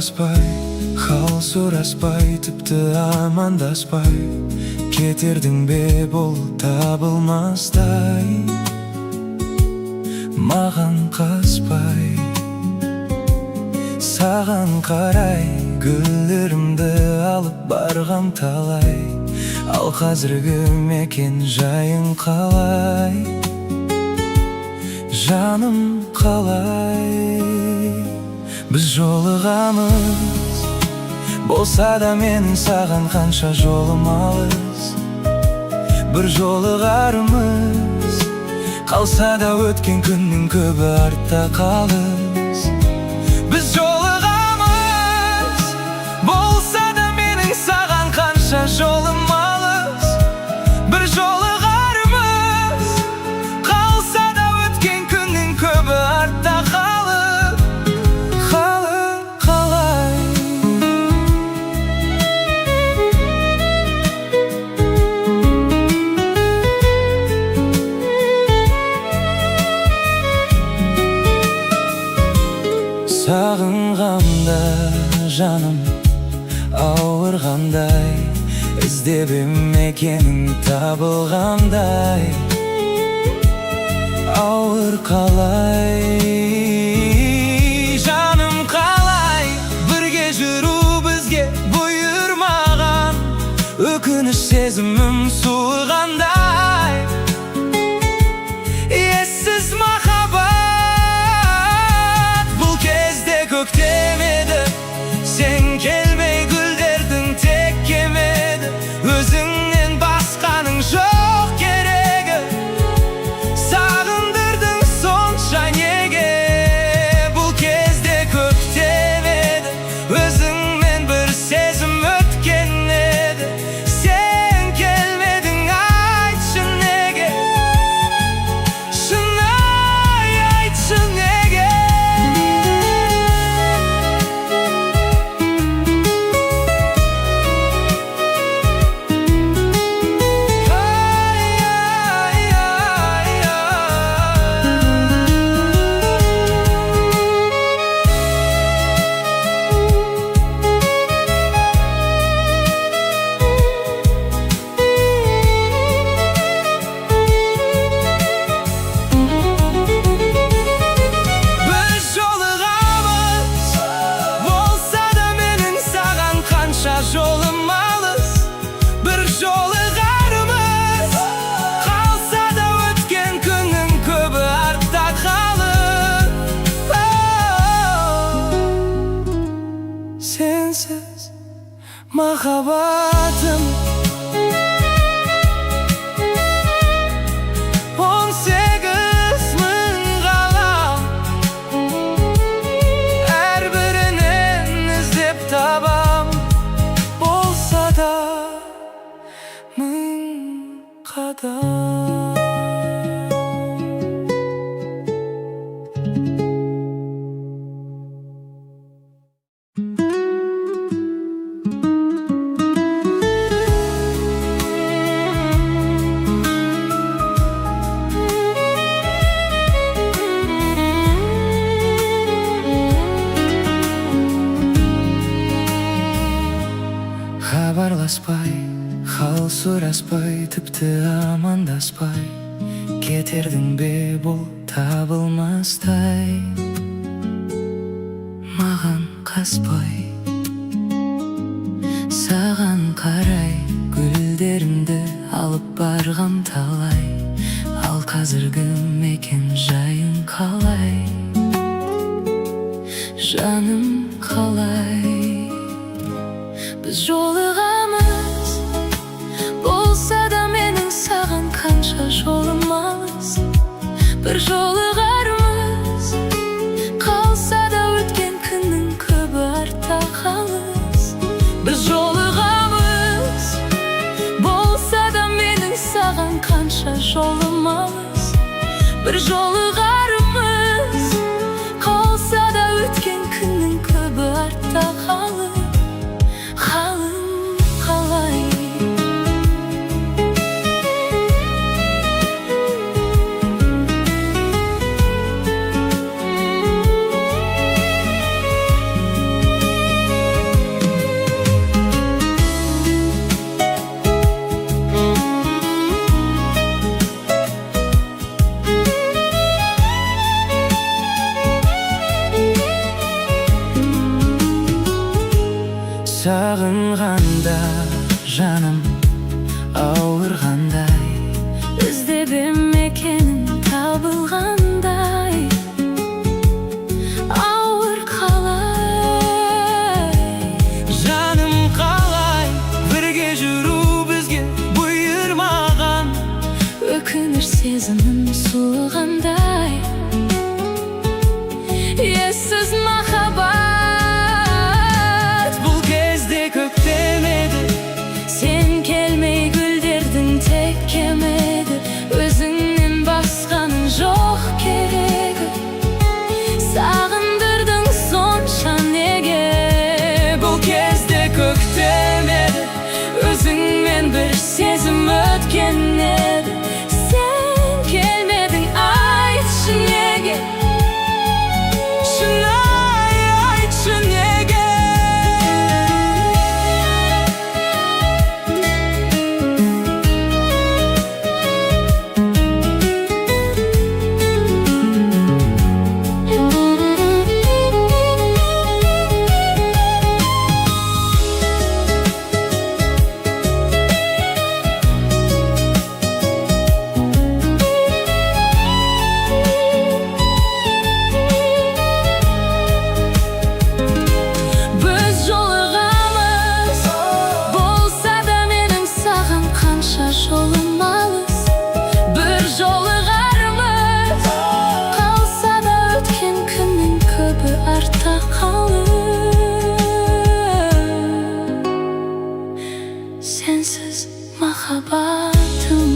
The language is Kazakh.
хабарласпай, хал сұраспай, тіпті амандаспай кетердің бе бұл табылмастай, маған қаспай. Саған қарай гүлдерімді алып барғам талай, ал қазіргі мекен жайың қалай? Жаным қалай? Біз жолығамыз, болса да менің саған қанша жолым алыс. Бір жолығарымыз, қалса да өткен күннің көбі артта қалыс. Біз жолығамыз, болса да менің саған қанша жолым алыс. Бір жолығарымыз, қалса да өткен күннің көбі артта қалыс. Сағынғанда жаным ауырғандай, іздеп мекенің табылғандай. Ауыр қалай, жаным қалай? Бірге жүру бізге бұйырмаған, өкініш сезімім суығандай. Ессіз махаббат көктемеді, сен келмей гүлдердің тек кемеді. Өзіңнен басқаның жоқ керегі, сағындырдың сонша неге? Бұл кезде көктемеді, өзіңмен бір сезім өткен еді. Сен келмедің, айтшы неге? Шынай айтшы неге? Жолым алыс, бір жолығарымыз, қалса да өткен күннің көбі артта қалып. Сенсіз махаббатым 18 мың ғалам, әрбірінен іздеп табам. Мың қадам. Хабарласпай, хал сұраспай, тіпті амандаспай кетердің бе бұл табылмастай, маған қаспай. Саған қарай гүлдерімді алып барғам талай, ал қазіргі мекен жайың қалай? Жаным қалай? Біз жолығамыз, болса да менің саған қанша жолым алыс. Бір жолығарымыз, қалса да өткен күннің көбі артта қалыс. Біз жолығамыз, болса да менің саған қанша жолым алыс. Бір жолығарымыз, қалса да өткен күннің көбі артта қалыс. сағынғанда жаным ауырғандай, іздеп мекенің табылғандай, ауыр қалай, жаным қалай бірге жүру бізге бұйырмаған, өкініш сезімін суығандай, ессіз махаббат бұл кезде көктемеді, сен келмей гүлдердің тек кемеді, өзіңнен басқаның жоқ керегі, сағындырдың сонша неге. бұл кезде көктемеді, өзіңмен бір сезім өткен еді, сен келмедің, айтшы неге, шынай айтшы неге. біз жолығамыз, болса да менің саған қанша жолым алыс, бір жолығармыз, қалса да өткен күннің көбі артта қалып, сенсіз махаббатым